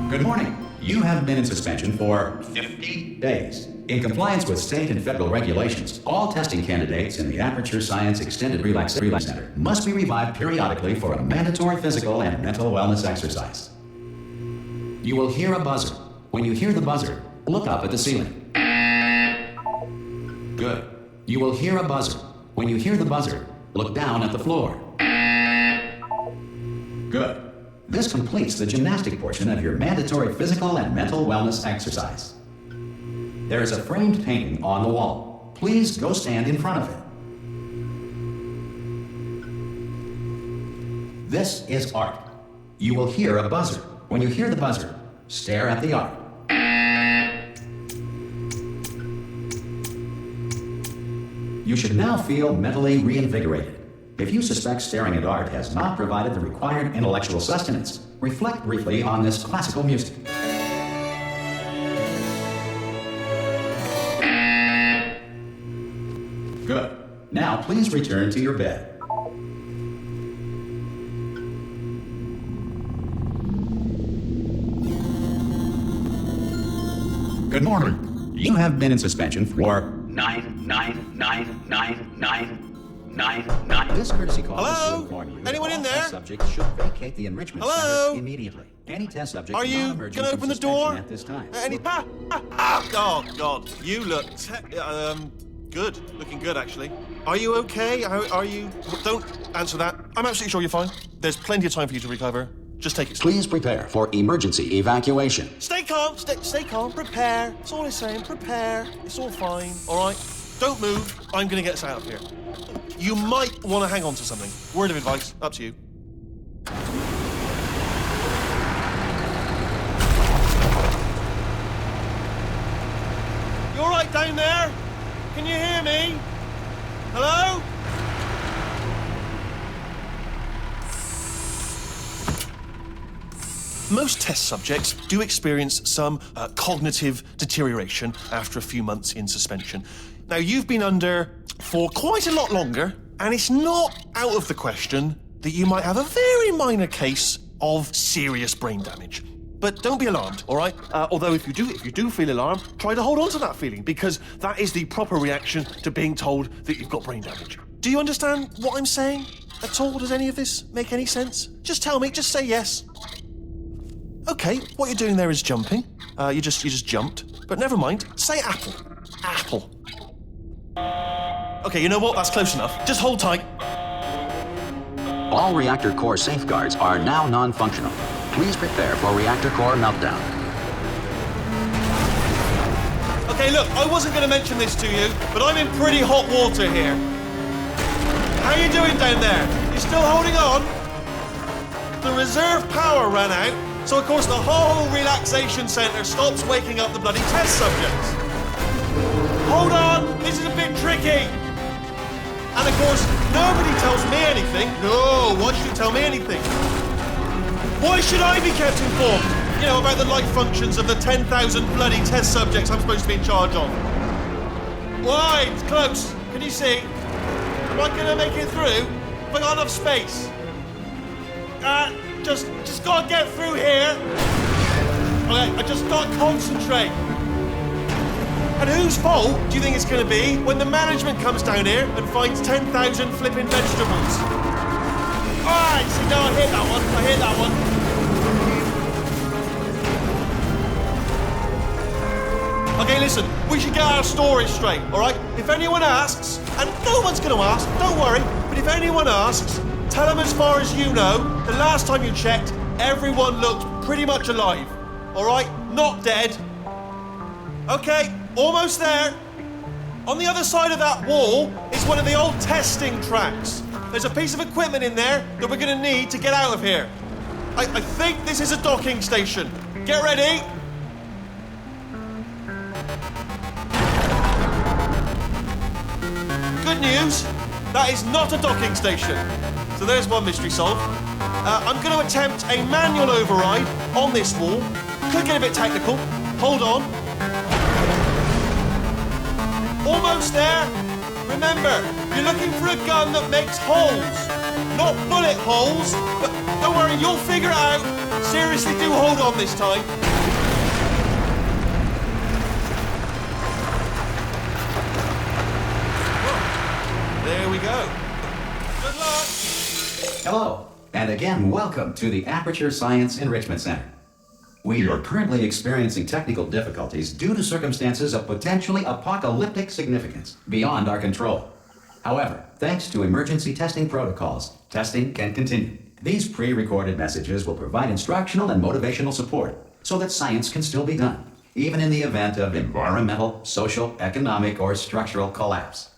Good morning. You have been in suspension for 50 days. In compliance with state and federal regulations, all testing candidates in the Aperture Science Extended Relax Center must be revived periodically for a mandatory physical and mental wellness exercise. You will hear a buzzer. When you hear the buzzer, look up at the ceiling. Good. You will hear a buzzer. When you hear the buzzer, look down at the floor. Good. This completes the gymnastic portion of your mandatory physical and mental wellness exercise. There is a framed painting on the wall. Please go stand in front of it. This is art. You will hear a buzzer. When you hear the buzzer, stare at the art. You should now feel mentally reinvigorated. If you suspect staring at art has not provided the required intellectual sustenance, reflect briefly on this classical music. Good. Now please return to your bed. Good morning. You have been in suspension for 9999999. This courtesy call is to inform you. Anyone in there? Subjects should vacate the enrichment center immediately. Any test subject are you gonna open the door? At this time. Oh God, you look good. Looking good, actually. Are you okay? Are you? Don't answer that. I'm absolutely sure you're fine. There's plenty of time for you to recover. Just take it slow. Please prepare for emergency evacuation. Stay calm. Stay calm. Prepare. That's all I'm saying. Prepare. It's all fine. All right. Don't move. I'm gonna get us out of here. You might want to hang on to something. Word of advice. Up to you. You all right down there? Can you hear me? Hello? Most test subjects do experience some cognitive deterioration after a few months in suspension. Now, you've been under for quite a lot longer, and it's not out of the question that you might have a very minor case of serious brain damage. But don't be alarmed, all right? Although if you do feel alarmed, try to hold on to that feeling, because that is the proper reaction to being told that you've got brain damage. Do you understand what I'm saying at all? Does any of this make any sense? Just tell me, just say yes. Okay, what you're doing there is jumping. You just jumped. But never mind, say apple. Apple. Okay, you know what? That's close enough. Just hold tight. All reactor core safeguards are now non-functional. Please prepare for reactor core meltdown. Okay, look, I wasn't going to mention this to you, but I'm in pretty hot water here. How you doing down there? You still holding on? The reserve power ran out, so of course the whole relaxation centre stops waking up the bloody test subjects. Hold on, this is a bit tricky. And of course, nobody tells me anything. No, why should you tell me anything? Why should I be kept informed? You know, about the life functions of the 10,000 bloody test subjects I'm supposed to be in charge of. Why? It's close. Can you see? Am I gonna make it through? Have I got enough space? Just gotta get through here. Okay, I just gotta concentrate. And whose fault do you think it's going to be when the management comes down here and finds 10,000 flipping vegetables? Alright, see, no, I hit that one. Okay, listen, we should get our story straight, alright? If anyone asks, and no one's going to ask, don't worry, but if anyone asks, tell them as far as you know, the last time you checked, everyone looked pretty much alive. Alright? Not dead. Okay. Almost there. On the other side of that wall is one of the old testing tracks. There's a piece of equipment in there that we're going to need to get out of here. I think this is a docking station. Get ready. Good news, that is not a docking station. So there's one mystery solved. I'm going to attempt a manual override on this wall. Could get a bit technical. Hold on. Almost there. Remember, you're looking for a gun that makes holes. Not bullet holes, but... Don't worry, you'll figure it out. Seriously, do hold on this time. There we go. Good luck. Hello, and again, welcome to the Aperture Science Enrichment Center. We are currently experiencing technical difficulties due to circumstances of potentially apocalyptic significance beyond our control. However, thanks to emergency testing protocols, testing can continue. These pre-recorded messages will provide instructional and motivational support so that science can still be done, even in the event of environmental, social, economic, or structural collapse.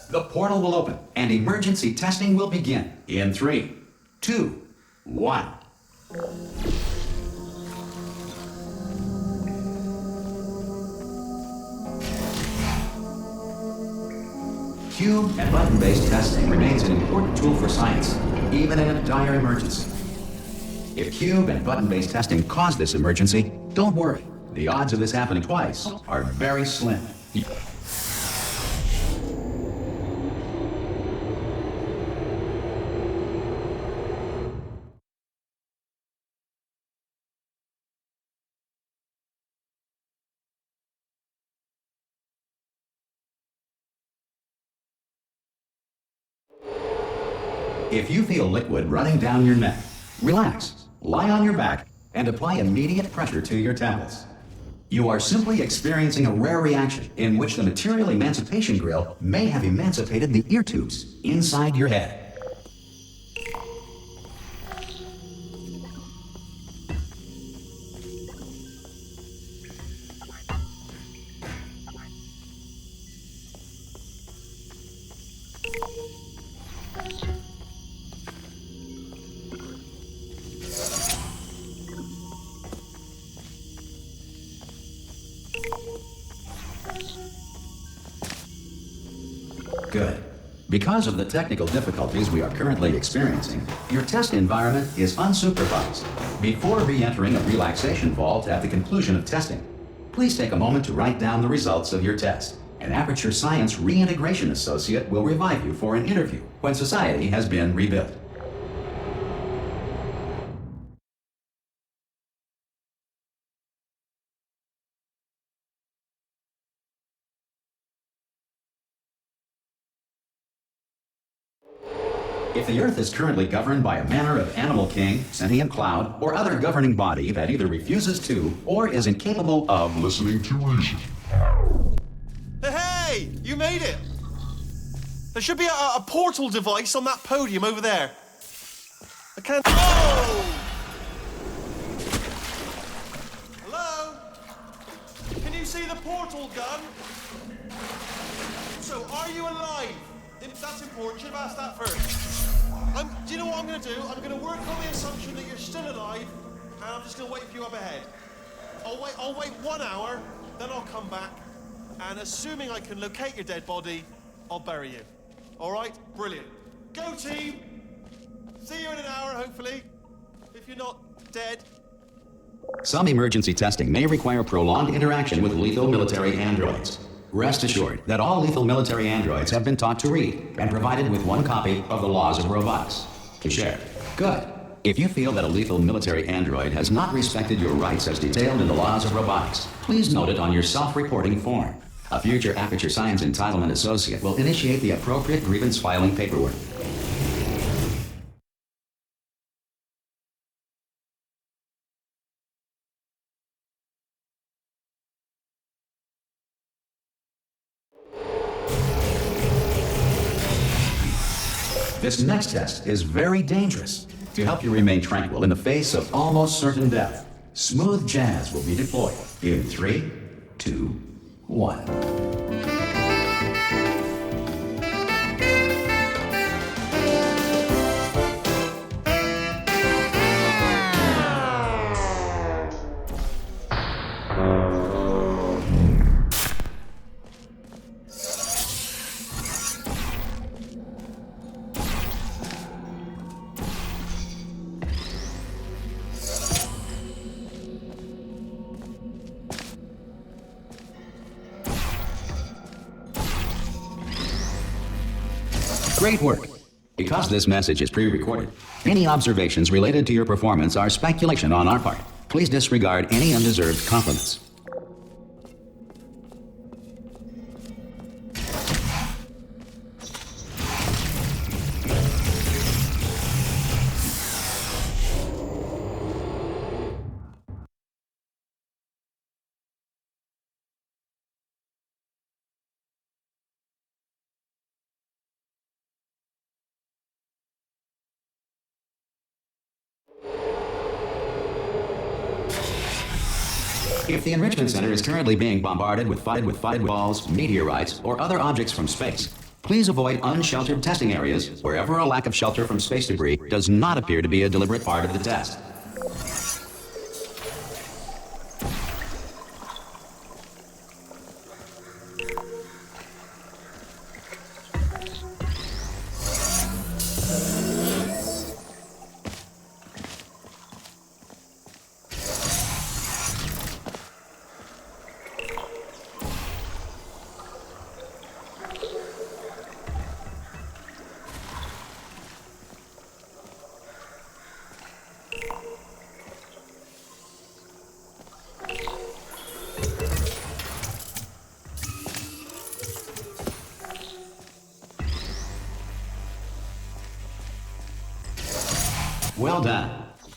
The portal will open and emergency testing will begin in 3, 2, 1. Cube and button-based testing remains an important tool for science, even in a dire emergency. If cube and button-based testing caused this emergency, don't worry. The odds of this happening twice are very slim. If you feel liquid running down your neck, relax, lie on your back, and apply immediate pressure to your temples. You are simply experiencing a rare reaction in which the material emancipation grill may have emancipated the ear tubes inside your head. Good. Because of the technical difficulties we are currently experiencing, your test environment is unsupervised. Before re-entering a relaxation vault at the conclusion of testing, please take a moment to write down the results of your test. An Aperture Science Reintegration Associate will revive you for an interview when society has been rebuilt. If the Earth is currently governed by a manner of animal king, sentient cloud, or other governing body that either refuses to or is incapable of listening to reason. Hey, you made it. There should be a portal device on that podium over there. I can't... Oh! Hello? Can you see the portal gun? So, are you alive? That's important. Should have asked that first. Do you know what I'm going to do? I'm going to work on the assumption that you're still alive, and I'm just going to wait for you up ahead. I'll wait 1 hour, then I'll come back, and assuming I can locate your dead body, I'll bury you. All right? Brilliant. Go team! See you in an hour, hopefully, if you're not dead. Some emergency testing may require prolonged interaction with lethal military androids. Rest assured that all lethal military androids have been taught to read and provided with 1 copy of the laws of robotics to share. Good. If you feel that a lethal military android has not respected your rights as detailed in the laws of robotics, please note it on your self-reporting form. A future Aperture Science Entitlement Associate will initiate the appropriate grievance filing paperwork. This next test is very dangerous. To help you remain tranquil in the face of almost certain death, smooth jazz will be deployed in 3, 2, 1. Great work. Because this message is pre-recorded, any observations related to your performance are speculation on our part. Please disregard any undeserved compliments. If the Enrichment Center is currently being bombarded with balls, meteorites, or other objects from space, please avoid unsheltered testing areas wherever a lack of shelter from space debris does not appear to be a deliberate part of the test. Well done.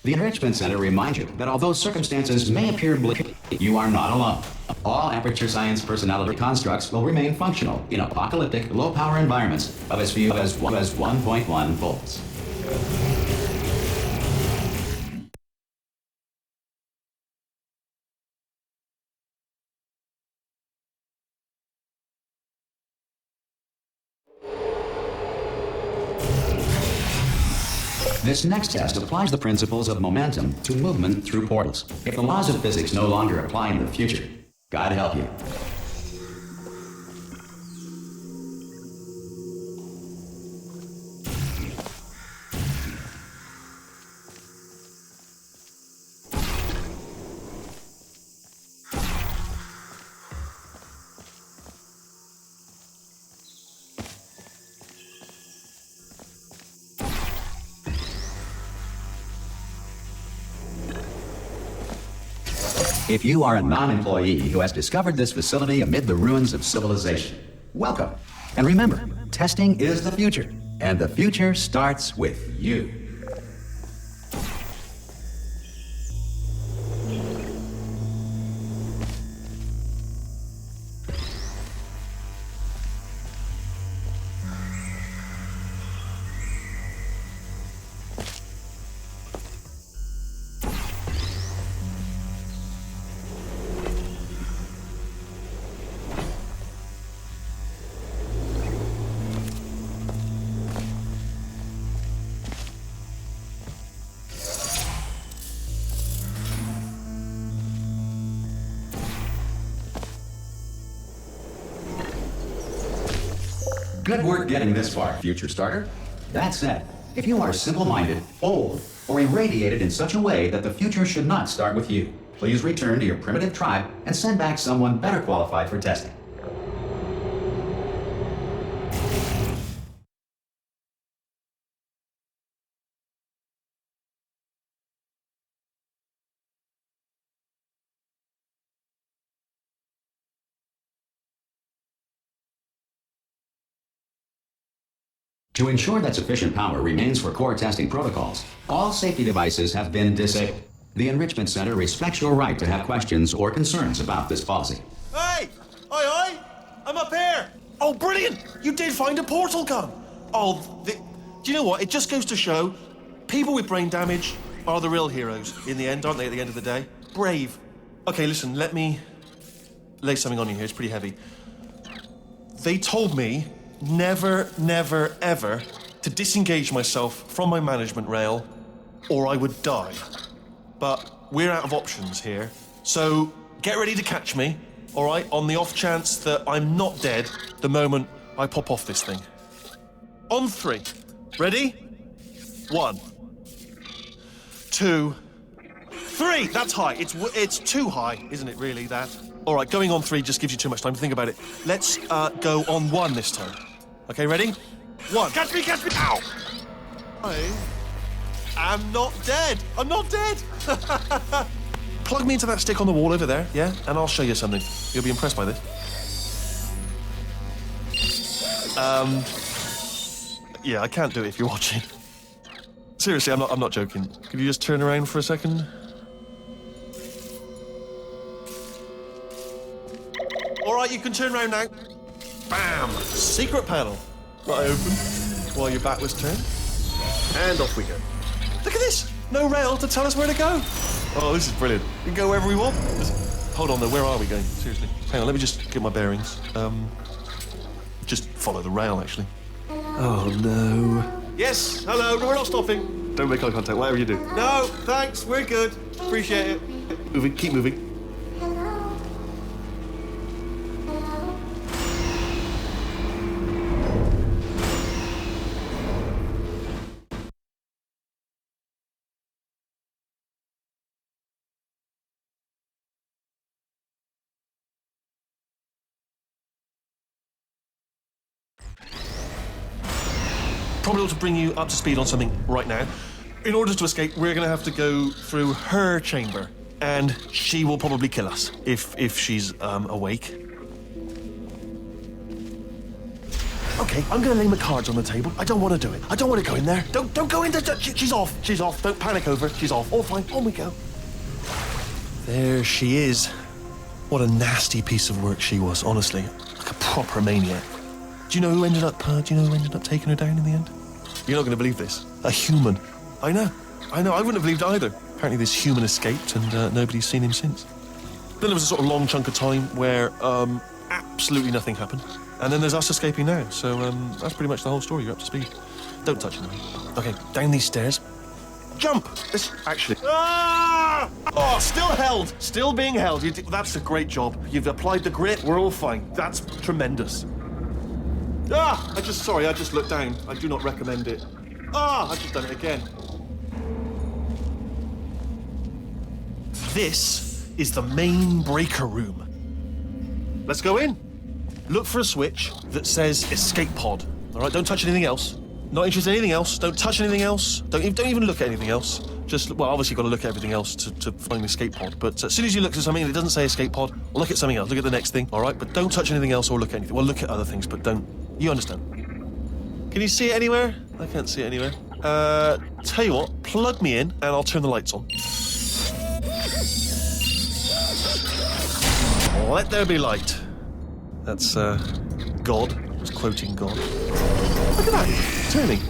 The Enrichment Center reminds you that although circumstances may appear bleak, you are not alone. All Aperture Science personality constructs will remain functional in apocalyptic, low-power environments of as few as 1.1 volts. This next test applies the principles of momentum to movement through portals. If the laws of physics no longer apply in the future, God help you. If you are a non-employee who has discovered this facility amid the ruins of civilization, welcome. And remember, testing is the future, and the future starts with you. Good work getting this far, future starter. That said, if you are simple-minded, old, or irradiated in such a way that the future should not start with you, please return to your primitive tribe and send back someone better qualified for testing. To ensure that sufficient power remains for core testing protocols, all safety devices have been disabled. The Enrichment Center respects your right to have questions or concerns about this policy. Hey! Aye, I'm up here! Oh, brilliant! You did find a portal gun! Oh, do you know what? It just goes to show, people with brain damage are the real heroes in the end, aren't they, at the end of the day? Brave. Okay, listen, let me lay something on you here. It's pretty heavy. They told me never, never, ever to disengage myself from my management rail or I would die. But we're out of options here, so get ready to catch me, all right, on the off chance that I'm not dead the moment I pop off this thing. On 3. Ready? 1, 2, 3. That's high. It's too high, isn't it, really, that? All right, going on 3 just gives you too much time to think about it. Let's go on 1 this time. Okay, ready? one. Catch me, catch me! Ow! I am not dead. I'm not dead. Plug me into that stick on the wall over there, yeah? And I'll show you something. You'll be impressed by this. Yeah, I can't do it if you're watching. Seriously, I'm not joking. Could you just turn around for a second? All right, you can turn around now. Bam! Secret panel. That I opened while your back was turned. And off we go. Look at this! No rail to tell us where to go. Oh, this is brilliant. We can go wherever we want. Hold on though, where are we going? Seriously. Hang on, let me just get my bearings. Just follow the rail, actually. Oh, no. Yes, hello, no, we're not stopping. Don't make eye contact, whatever you do. No, thanks, we're good. Appreciate it. Moving, keep moving. Probably ought to bring you up to speed on something right now. In order to escape, we're going to have to go through her chamber, and she will probably kill us if she's awake. Okay, I'm going to lay my cards on the table. I don't want to do it. I don't want to go in there. Don't go in there. She's off. She's off. Don't panic over. She's off. All fine. On we go. There she is. What a nasty piece of work she was, honestly. Like a proper maniac. Do you know who ended up taking her down in the end? You're not going to believe this. A human. I know. I wouldn't have believed it either. Apparently this human escaped and nobody's seen him since. Then there was a sort of long chunk of time where absolutely nothing happened. And then there's us escaping now. So that's pretty much the whole story. You're up to speed. Don't touch anything. Okay, down these stairs. Jump! This, actually... Ah! Oh, still held. Still being held. That's a great job. You've applied the grit. We're all fine. That's tremendous. Ah! I just looked down. I do not recommend it. Ah! I've just done it again. This is the main breaker room. Let's go in. Look for a switch that says escape pod. All right, don't touch anything else. Not interested in anything else. Don't touch anything else. Don't even look at anything else. Just, well, obviously you've got to look at everything else to find the escape pod. But as soon as you look at something and it doesn't say escape pod, look at something else. Look at the next thing, all right? But don't touch anything else or look at anything. Well, look at other things, but don't. You understand? Can you see it anywhere? I can't see it anywhere. Tell you what, plug me in and I'll turn the lights on. Let there be light. That's, God. I was quoting God. Look at that. Turning.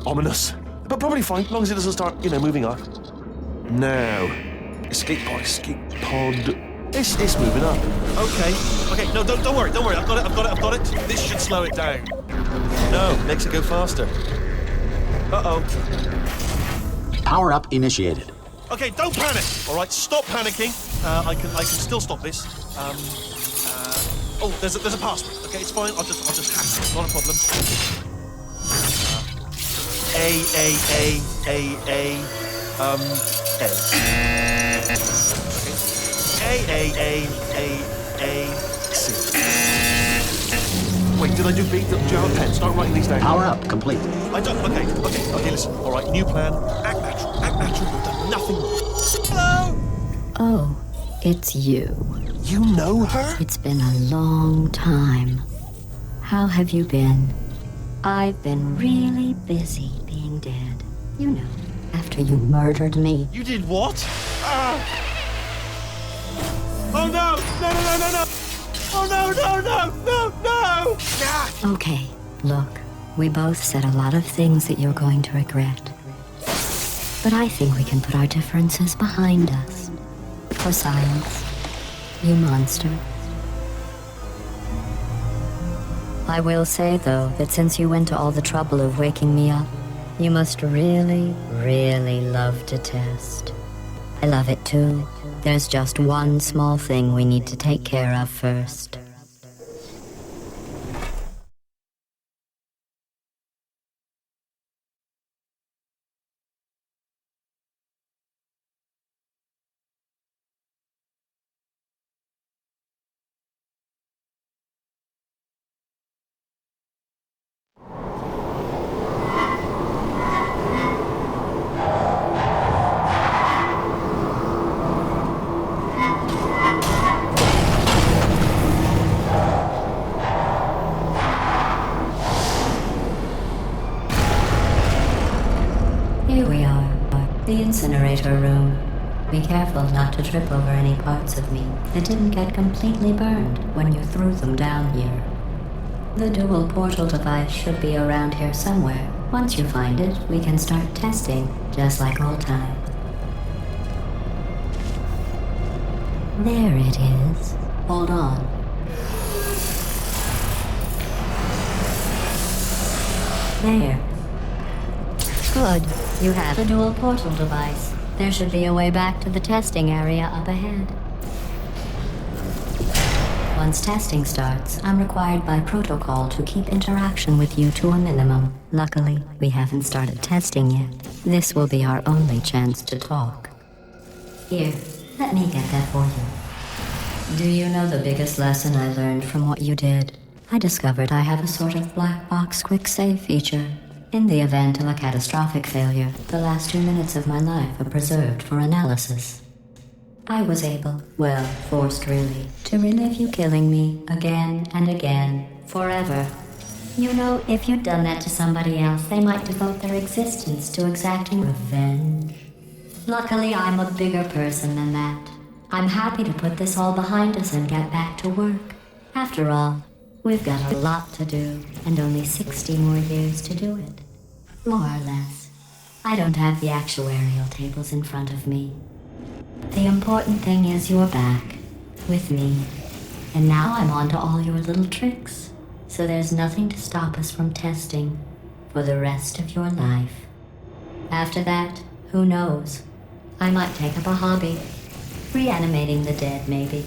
Ominous. But probably fine, as long as it doesn't start, moving up. Now. Escape pod. It's moving up. Okay, no, don't worry. I've got it. This should slow it down. No, makes it go faster. Uh-oh. Power up initiated. Okay, don't panic. All right, stop panicking. I can still stop this. Oh, there's a password. Okay, it's fine. I'll just hack it. Not a problem. C. Wait, did I do B? Do you have a pen? Start writing these down. Power up complete. I don't. Okay, listen. All right, new plan. Act natural. You've done nothing wrong. Hello? Oh, it's you. You know her? It's been a long time. How have you been? I've been really busy being dead. You know, after you murdered me. You did what? Oh no! No! Oh no! Ah! Okay, look, we both said a lot of things that you're going to regret. But I think we can put our differences behind us. For science, you monster. I will say, though, that since you went to all the trouble of waking me up, you must really, really love to test. I love it too. There's just one small thing we need to take care of first. The incinerator room. Be careful not to trip over any parts of me that didn't get completely burned when you threw them down here. The dual portal device should be around here somewhere. Once you find it, we can start testing, just like old times. There it is. Hold on. There. Good. You have a dual portal device. There should be a way back to the testing area up ahead. Once testing starts, I'm required by protocol to keep interaction with you to a minimum. Luckily, we haven't started testing yet. This will be our only chance to talk. Here, let me get that for you. Do you know the biggest lesson I learned from what you did? I discovered I have a sort of black box quick save feature. In the event of a catastrophic failure, the last 2 minutes of my life are preserved for analysis. I was able, well, forced really, to relive you killing me again and again, forever. You know, if you'd done that to somebody else, they might devote their existence to exacting revenge. Luckily, I'm a bigger person than that. I'm happy to put this all behind us and get back to work. After all, we've got a lot to do, and only 60 more years to do it. More or less. I don't have the actuarial tables in front of me. The important thing is you're back, with me. And now I'm on to all your little tricks, so there's nothing to stop us from testing for the rest of your life. After that, who knows? I might take up a hobby. Reanimating the dead, maybe.